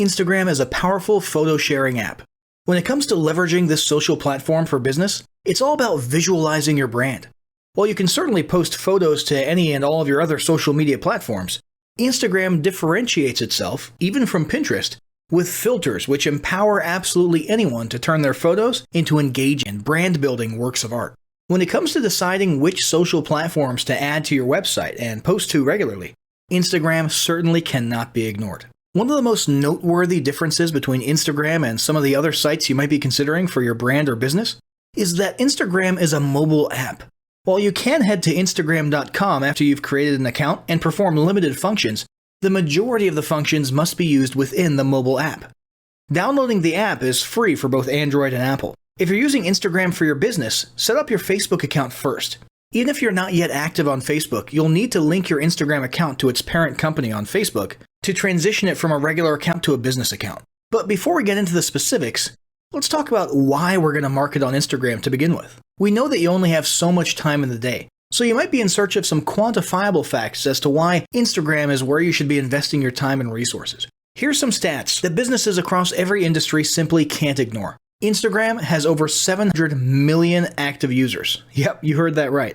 Instagram is a powerful photo sharing app. When it comes to leveraging this social platform for business, it's all about visualizing your brand. While you can certainly post photos to any and all of your other social media platforms, Instagram differentiates itself, even from Pinterest, with filters which empower absolutely anyone to turn their photos into engaging and brand-building works of art. When it comes to deciding which social platforms to add to your website and post to regularly, Instagram certainly cannot be ignored. One of the most noteworthy differences between Instagram and some of the other sites you might be considering for your brand or business is that Instagram is a mobile app. While you can head to Instagram.com after you've created an account and perform limited functions, the majority of the functions must be used within the mobile app. Downloading the app is free for both Android and Apple. If you're using Instagram for your business, set up your Facebook account first. Even if you're not yet active on Facebook, you'll need to link your Instagram account to its parent company on Facebook to transition it from a regular account to a business account. But before we get into the specifics, let's talk about why we're going to market on Instagram to begin with. We know that you only have so much time in the day, so you might be in search of some quantifiable facts as to why Instagram is where you should be investing your time and resources. Here's some stats that businesses across every industry simply can't ignore. Instagram has over 700 million active users. Yep, you heard that right.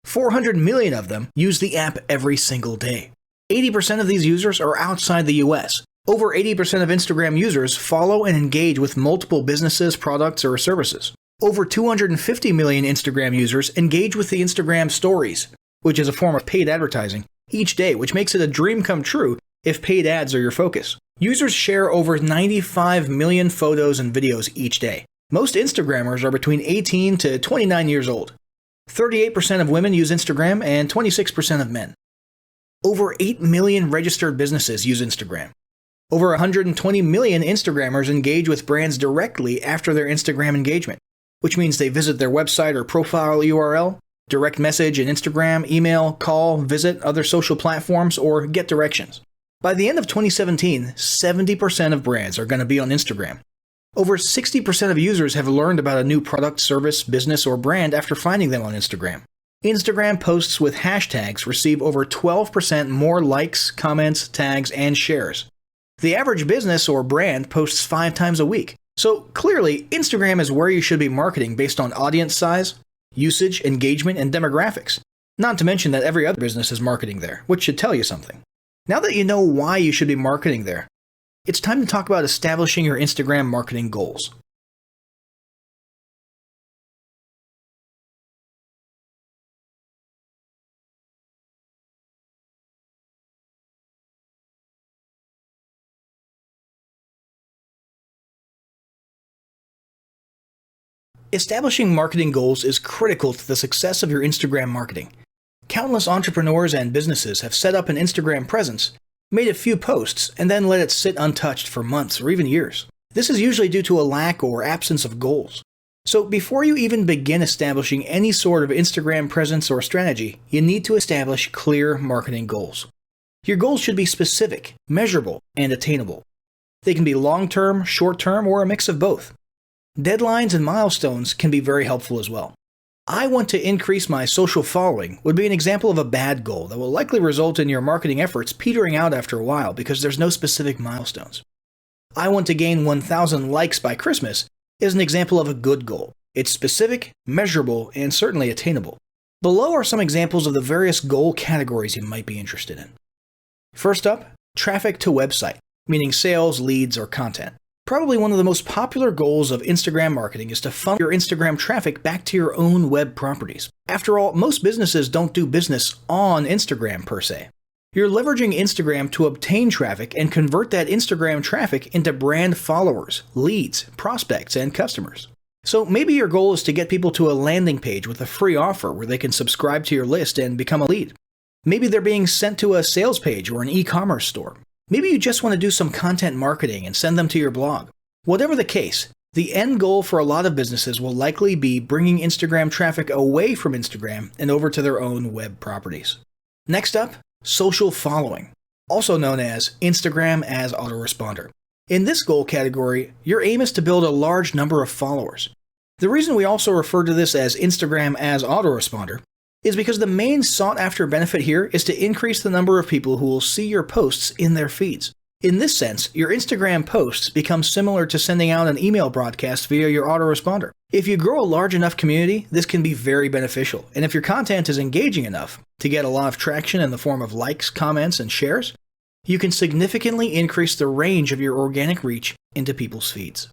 400 million of them use the app every single day. 80% of these users are outside the US. Over 80% of Instagram users follow and engage with multiple businesses, products, or services. Over 250 million Instagram users engage with the Instagram Stories, which is a form of paid advertising, each day, which makes it a dream come true if paid ads are your focus. Users share over 95 million photos and videos each day. Most Instagrammers are between 18 to 29 years old. 38% of women use Instagram and 26% of men. Over 8 million registered businesses use Instagram. Over 120 million Instagrammers engage with brands directly after their Instagram engagement, which means they visit their website or profile URL, direct message in Instagram, email, call, visit other social platforms, or get directions. By the end of 2017, 70% of brands are going to be on Instagram. Over 60% of users have learned about a new product, service, business, or brand after finding them on Instagram. Instagram posts with hashtags receive over 12% more likes, comments, tags, and shares. The average business or brand posts 5 times a week. So clearly, Instagram is where you should be marketing based on audience size, usage, engagement, and demographics. Not to mention that every other business is marketing there, which should tell you something. Now that you know why you should be marketing there, it's time to talk about establishing your Instagram marketing goals. Establishing marketing goals is critical to the success of your Instagram marketing. Countless entrepreneurs and businesses have set up an Instagram presence, made a few posts, and then let it sit untouched for months or even years. This is usually due to a lack or absence of goals. So before you even begin establishing any sort of Instagram presence or strategy, you need to establish clear marketing goals. Your goals should be specific, measurable, and attainable. They can be long-term, short-term, or a mix of both. Deadlines and milestones can be very helpful as well. I want to increase my social following would be an example of a bad goal that will likely result in your marketing efforts petering out after a while because there's no specific milestones. I want to gain 1,000 likes by Christmas is an example of a good goal. It's specific, measurable, and certainly attainable. Below are some examples of the various goal categories you might be interested in. First up, traffic to website, meaning sales, leads, or content. Probably one of the most popular goals of Instagram marketing is to funnel your Instagram traffic back to your own web properties. After all, most businesses don't do business on Instagram per se. You're leveraging Instagram to obtain traffic and convert that Instagram traffic into brand followers, leads, prospects, and customers. So maybe your goal is to get people to a landing page with a free offer where they can subscribe to your list and become a lead. Maybe they're being sent to a sales page or an e-commerce store. Maybe you just want to do some content marketing and send them to your blog. Whatever the case, the end goal for a lot of businesses will likely be bringing Instagram traffic away from Instagram and over to their own web properties. Next up, social following, also known as Instagram as autoresponder. In this goal category, your aim is to build a large number of followers. The reason we also refer to this as Instagram as autoresponder is because the main sought-after benefit here is to increase the number of people who will see your posts in their feeds. In this sense, your Instagram posts become similar to sending out an email broadcast via your autoresponder. If you grow a large enough community, this can be very beneficial, and if your content is engaging enough to get a lot of traction in the form of likes, comments, and shares, you can significantly increase the range of your organic reach into people's feeds.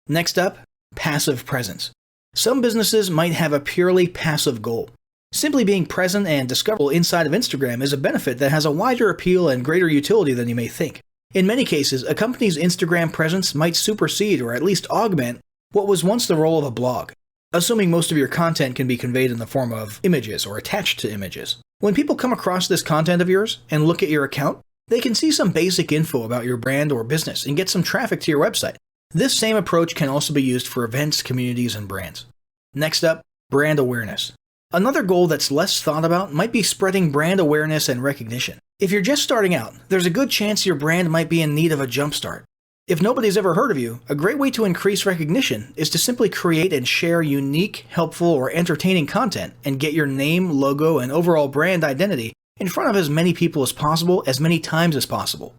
Next up, passive presence. Some businesses might have a purely passive goal. Simply being present and discoverable inside of Instagram is a benefit that has a wider appeal and greater utility than you may think. In many cases, a company's Instagram presence might supersede or at least augment what was once the role of a blog, assuming most of your content can be conveyed in the form of images or attached to images. When people come across this content of yours and look at your account, they can see some basic info about your brand or business and get some traffic to your website. This same approach can also be used for events, communities, and brands. Next up, brand awareness. Another goal that's less thought about might be spreading brand awareness and recognition. If you're just starting out, there's a good chance your brand might be in need of a jumpstart. If nobody's ever heard of you, a great way to increase recognition is to simply create and share unique, helpful, or entertaining content and get your name, logo, and overall brand identity in front of as many people as possible, as many times as possible.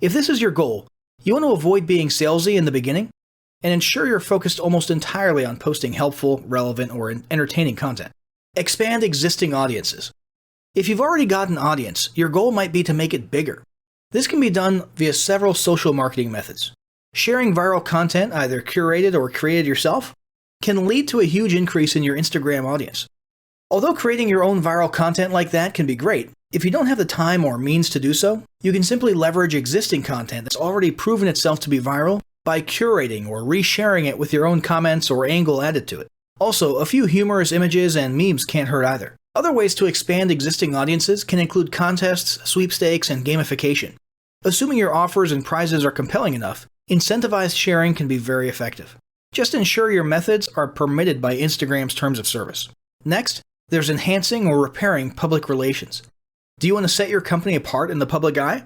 If this is your goal, you want to avoid being salesy in the beginning and ensure you're focused almost entirely on posting helpful, relevant, or entertaining content. Expand existing audiences. If you've already got an audience, your goal might be to make it bigger. This can be done via several social marketing methods. Sharing viral content, either curated or created yourself, can lead to a huge increase in your Instagram audience. Although creating your own viral content like that can be great, if you don't have the time or means to do so, you can simply leverage existing content that's already proven itself to be viral by curating or resharing it with your own comments or angle added to it. Also, a few humorous images and memes can't hurt either. Other ways to expand existing audiences can include contests, sweepstakes, and gamification. Assuming your offers and prizes are compelling enough, incentivized sharing can be very effective. Just ensure your methods are permitted by Instagram's terms of service. Next, there's enhancing or repairing public relations. Do you want to set your company apart in the public eye?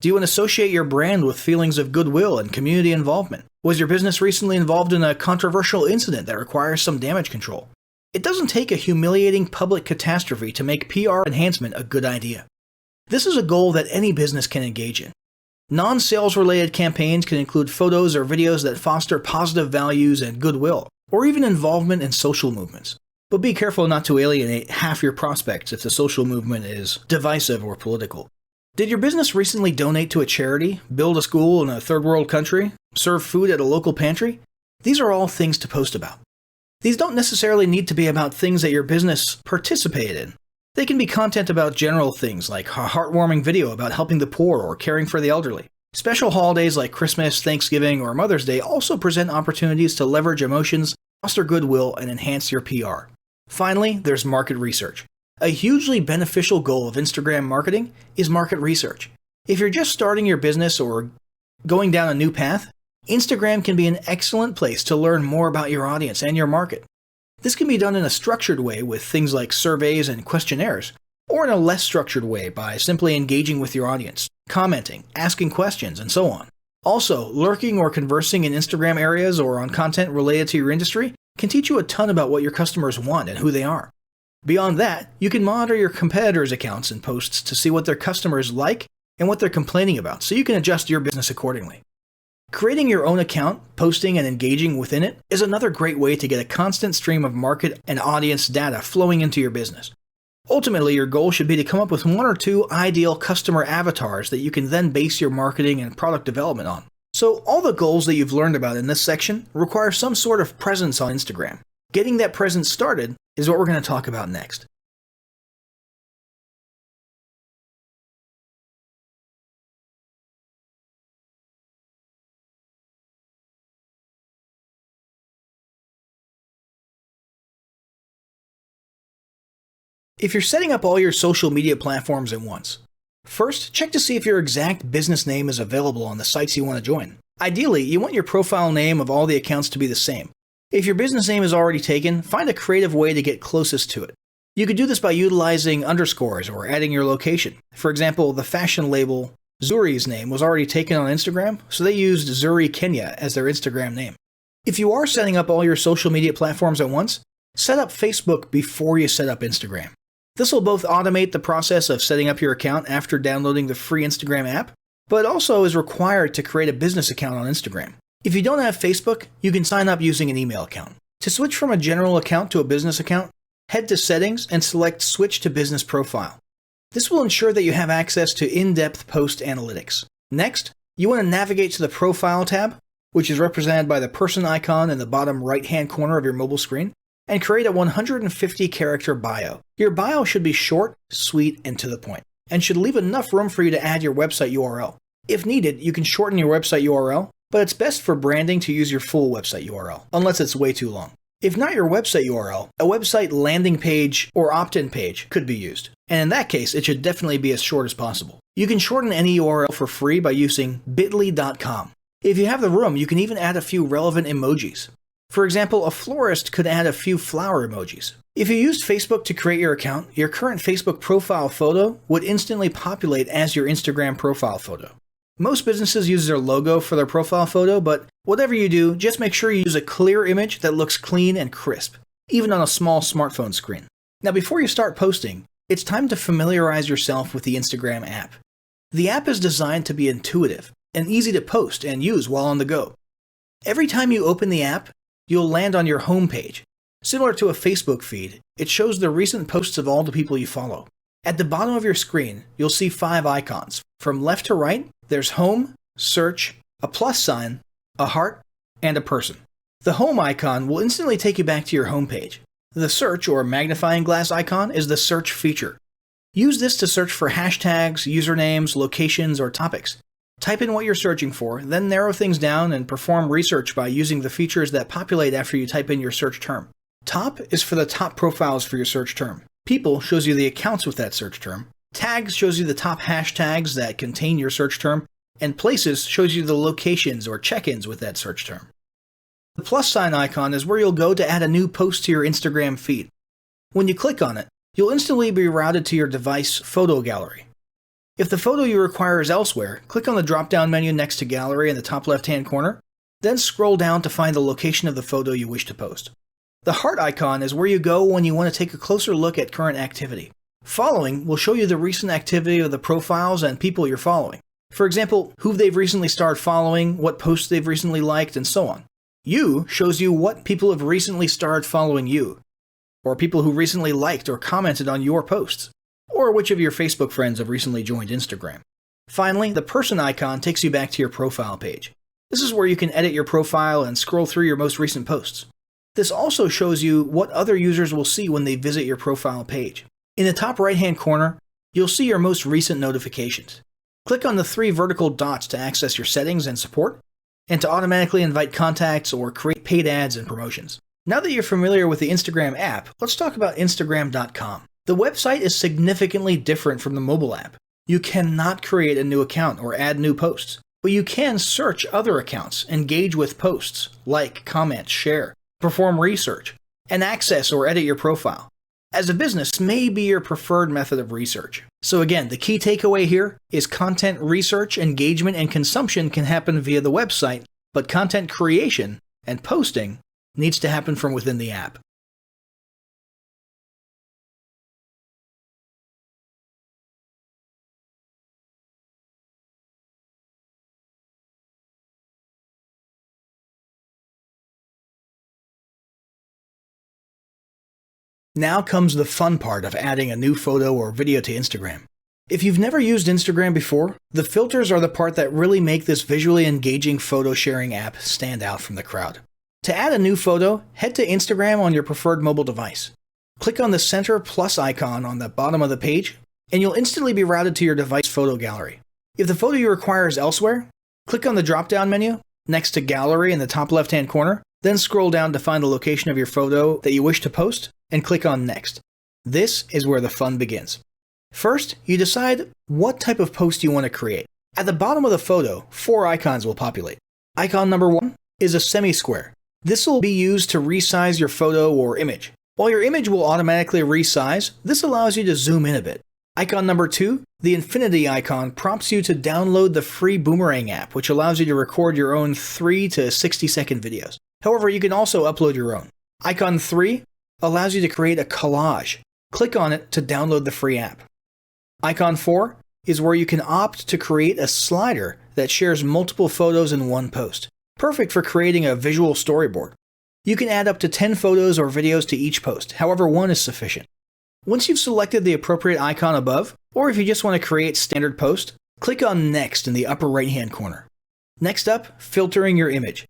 Do you want to associate your brand with feelings of goodwill and community involvement? Was your business recently involved in a controversial incident that requires some damage control? It doesn't take a humiliating public catastrophe to make PR enhancement a good idea. This is a goal that any business can engage in. Non-sales related campaigns can include photos or videos that foster positive values and goodwill, or even involvement in social movements. But be careful not to alienate half your prospects if the social movement is divisive or political. Did your business recently donate to a charity, build a school in a third world country, serve food at a local pantry? These are all things to post about. These don't necessarily need to be about things that your business participated in. They can be content about general things like a heartwarming video about helping the poor or caring for the elderly. Special holidays like Christmas, Thanksgiving, or Mother's Day also present opportunities to leverage emotions, foster goodwill, and enhance your PR. Finally, there's market research. A hugely beneficial goal of Instagram marketing is market research. If you're just starting your business or going down a new path, Instagram can be an excellent place to learn more about your audience and your market. This can be done in a structured way with things like surveys and questionnaires, or in a less structured way by simply engaging with your audience, commenting, asking questions, and so on. Also, lurking or conversing in Instagram areas or on content related to your industry can teach you a ton about what your customers want and who they are. Beyond that, you can monitor your competitors' accounts and posts to see what their customers like and what they're complaining about, so you can adjust your business accordingly. Creating your own account, posting and engaging within it is another great way to get a constant stream of market and audience data flowing into your business. Ultimately, your goal should be to come up with one or two ideal customer avatars that you can then base your marketing and product development on. So all the goals that you've learned about in this section require some sort of presence on Instagram. Getting that presence started is what we're going to talk about next. If you're setting up all your social media platforms at once, first check to see if your exact business name is available on the sites you want to join. Ideally, you want your profile name of all the accounts to be the same. If your business name is already taken, find a creative way to get closest to it. You could do this by utilizing underscores or adding your location. For example, the fashion label Zuri's name was already taken on Instagram, so they used Zuri Kenya as their Instagram name. If you are setting up all your social media platforms at once, set up Facebook before you set up Instagram. This will both automate the process of setting up your account after downloading the free Instagram app, but it also is required to create a business account on Instagram. If you don't have Facebook, you can sign up using an email account. To switch from a general account to a business account, head to Settings and select Switch to Business Profile. This will ensure that you have access to in-depth post analytics. Next, you want to navigate to the Profile tab, which is represented by the person icon in the bottom right-hand corner of your mobile screen, and create a 150-character bio. Your bio should be short, sweet, and to the point, and should leave enough room for you to add your website URL. If needed, you can shorten your website URL, but it's best for branding to use your full website URL, unless it's way too long. If not your website URL, a website landing page or opt-in page could be used, and in that case, it should definitely be as short as possible. You can shorten any URL for free by using bit.ly.com. If you have the room, you can even add a few relevant emojis. For example, a florist could add a few flower emojis. If you used Facebook to create your account, your current Facebook profile photo would instantly populate as your Instagram profile photo. Most businesses use their logo for their profile photo, but whatever you do, just make sure you use a clear image that looks clean and crisp, even on a small smartphone screen. Now, before you start posting, it's time to familiarize yourself with the Instagram app. The app is designed to be intuitive and easy to post and use while on the go. Every time you open the app, you'll land on your home page. Similar to a Facebook feed, it shows the recent posts of all the people you follow. At the bottom of your screen, you'll see 5 icons. From left to right, there's Home, Search, a plus sign, a heart, and a person. The Home icon will instantly take you back to your home page. The Search or magnifying glass icon is the search feature. Use this to search for hashtags, usernames, locations, or topics. Type in what you're searching for, then narrow things down and perform research by using the features that populate after you type in your search term. Top is for the top profiles for your search term. People shows you the accounts with that search term. Tags shows you the top hashtags that contain your search term. And Places shows you the locations or check-ins with that search term. The plus sign icon is where you'll go to add a new post to your Instagram feed. When you click on it, you'll instantly be routed to your device photo gallery. If the photo you require is elsewhere, click on the drop-down menu next to Gallery in the top left-hand corner, then scroll down to find the location of the photo you wish to post. The heart icon is where you go when you want to take a closer look at current activity. Following will show you the recent activity of the profiles and people you're following. For example, who they've recently started following, what posts they've recently liked, and so on. You shows you what people have recently started following you, or people who recently liked or commented on your posts, or which of your Facebook friends have recently joined Instagram. Finally, the person icon takes you back to your profile page. This is where you can edit your profile and scroll through your most recent posts. This also shows you what other users will see when they visit your profile page. In the top right-hand corner, you'll see your most recent notifications. Click on the 3 vertical dots to access your settings and support, and to automatically invite contacts or create paid ads and promotions. Now that you're familiar with the Instagram app, let's talk about Instagram.com. The website is significantly different from the mobile app. You cannot create a new account or add new posts, but you can search other accounts, engage with posts, like, comment, share, perform research, and access or edit your profile. As a business, may be your preferred method of research. So again, the key takeaway here is content research, engagement, and consumption can happen via the website, but content creation and posting needs to happen from within the app. Now comes the fun part of adding a new photo or video to Instagram. If you've never used Instagram before, the filters are the part that really make this visually engaging photo sharing app stand out from the crowd. To add a new photo, head to Instagram on your preferred mobile device. Click on the center plus icon on the bottom of the page, and you'll instantly be routed to your device photo gallery. If the photo you require is elsewhere, click on the drop-down menu next to Gallery in the top left-hand corner, then scroll down to find the location of your photo that you wish to post, and click on Next. This is where the fun begins. First, you decide what type of post you want to create. At the bottom of the photo, 4 icons will populate. Icon number 1 is a semi-square. This will be used to resize your photo or image. While your image will automatically resize, this allows you to zoom in a bit. Icon number 2, the infinity icon, prompts you to download the free Boomerang app, which allows you to record your own 3 to 60-second videos. However, you can also upload your own. Icon 3 allows you to create a collage. Click on it to download the free app. Icon 4 is where you can opt to create a slider that shares multiple photos in one post, perfect for creating a visual storyboard. You can add up to 10 photos or videos to each post, however one is sufficient. Once you've selected the appropriate icon above, or if you just want to create standard post, click on Next in the upper right-hand corner. Next up, filtering your image.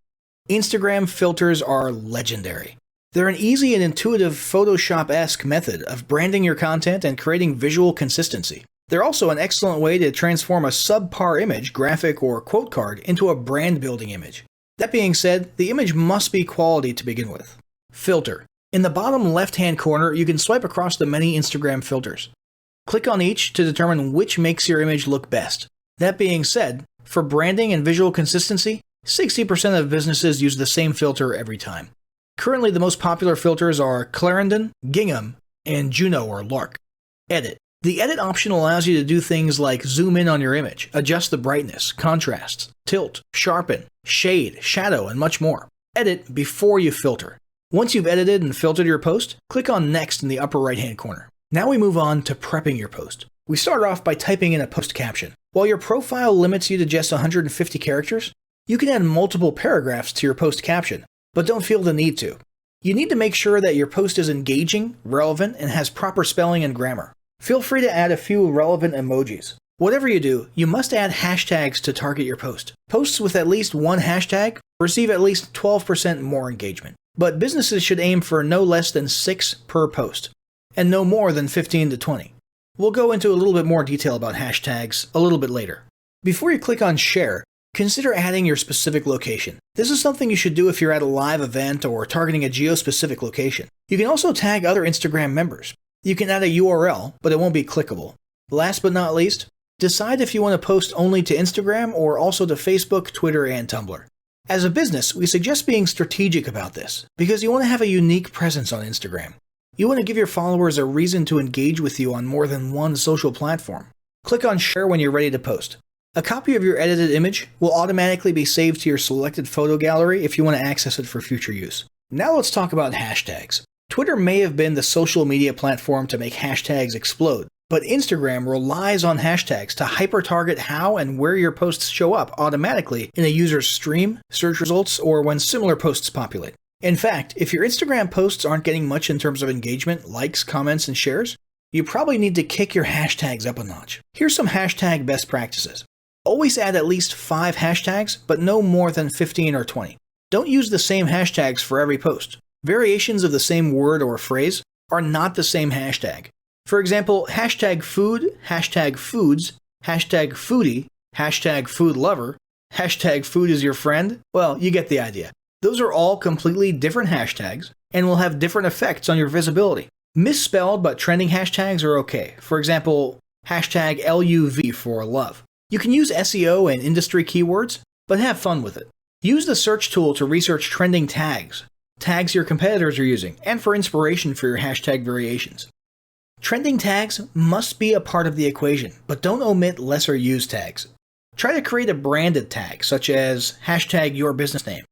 Instagram filters are legendary. They're an easy and intuitive Photoshop-esque method of branding your content and creating visual consistency. They're also an excellent way to transform a subpar image, graphic, or quote card into a brand-building image. That being said, the image must be quality to begin with. Filter. In the bottom left-hand corner, you can swipe across the many Instagram filters. Click on each to determine which makes your image look best. That being said, for branding and visual consistency, 60% of businesses use the same filter every time. Currently, the most popular filters are Clarendon, Gingham, and Juno or Lark. Edit. The edit option allows you to do things like zoom in on your image, adjust the brightness, contrasts, tilt, sharpen, shade, shadow, and much more. Edit before you filter. Once you've edited and filtered your post, click on Next in the upper right-hand corner. Now we move on to prepping your post. We start off by typing in a post caption. While your profile limits you to just 150 characters, you can add multiple paragraphs to your post caption, but don't feel the need to. You need to make sure that your post is engaging, relevant, and has proper spelling and grammar. Feel free to add a few relevant emojis. Whatever you do, you must add hashtags to target your post. Posts with at least one hashtag receive at least 12% more engagement. But businesses should aim for no less than 6 per post, and no more than 15 to 20. We'll go into a little bit more detail about hashtags a little bit later. Before you click on Share, consider adding your specific location. This is something you should do if you're at a live event or targeting a geo-specific location. You can also tag other Instagram members. You can add a URL, but it won't be clickable. Last but not least, decide if you want to post only to Instagram or also to Facebook, Twitter, and Tumblr. As a business, we suggest being strategic about this, because you want to have a unique presence on Instagram. You want to give your followers a reason to engage with you on more than one social platform. Click on Share when you're ready to post. A copy of your edited image will automatically be saved to your selected photo gallery if you want to access it for future use. Now let's talk about hashtags. Twitter may have been the social media platform to make hashtags explode, but Instagram relies on hashtags to hyper-target how and where your posts show up automatically in a user's stream, search results, or when similar posts populate. In fact, if your Instagram posts aren't getting much in terms of engagement, likes, comments, and shares, you probably need to kick your hashtags up a notch. Here's some hashtag best practices. Always add at least 5 hashtags, but no more than 15 or 20. Don't use the same hashtags for every post. Variations of the same word or phrase are not the same hashtag. For example, hashtag food, hashtag foods, hashtag foodie, hashtag food lover, hashtag food is your friend. Well, you get the idea. Those are all completely different hashtags and will have different effects on your visibility. Misspelled but trending hashtags are okay. For example, hashtag LUV for love. You can use SEO and industry keywords, but have fun with it. Use the search tool to research trending tags your competitors are using, and for inspiration for your hashtag variations. Trending tags must be a part of the equation, but don't omit lesser used tags. Try to create a branded tag, such as hashtag your business name.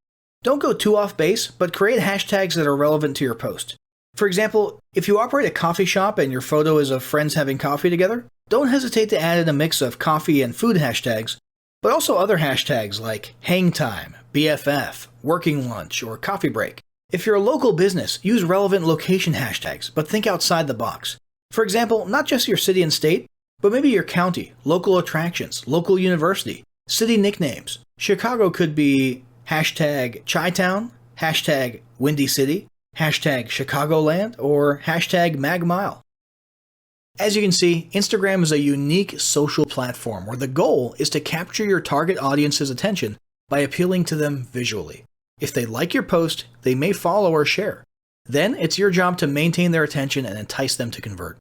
Don't go too off base, but create hashtags that are relevant to your post. For example, if you operate a coffee shop and your photo is of friends having coffee together, don't hesitate to add in a mix of coffee and food hashtags, but also other hashtags like hang time, BFF, working lunch, or coffee break. If you're a local business, use relevant location hashtags, but think outside the box. For example, not just your city and state, but maybe your county, local attractions, local university, city nicknames. Chicago could be hashtag Chi-Town, hashtag Windy City, hashtag Chicagoland, or hashtag MagMile. As you can see, Instagram is a unique social platform where the goal is to capture your target audience's attention by appealing to them visually. If they like your post, they may follow or share. Then it's your job to maintain their attention and entice them to convert.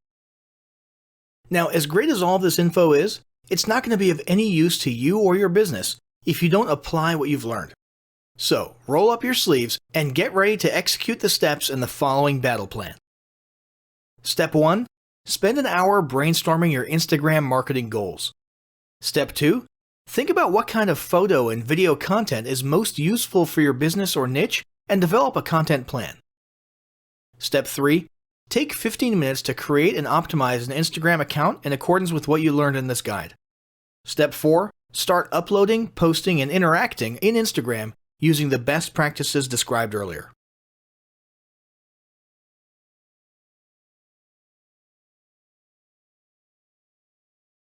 Now, as great as all this info is, it's not going to be of any use to you or your business if you don't apply what you've learned. So, roll up your sleeves and get ready to execute the steps in the following battle plan. Step 1. Spend an hour brainstorming your Instagram marketing goals. Step 2. Think about what kind of photo and video content is most useful for your business or niche and develop a content plan. Step 3. Take 15 minutes to create and optimize an Instagram account in accordance with what you learned in this guide. Step 4. Start uploading, posting, and interacting in Instagram using the best practices described earlier.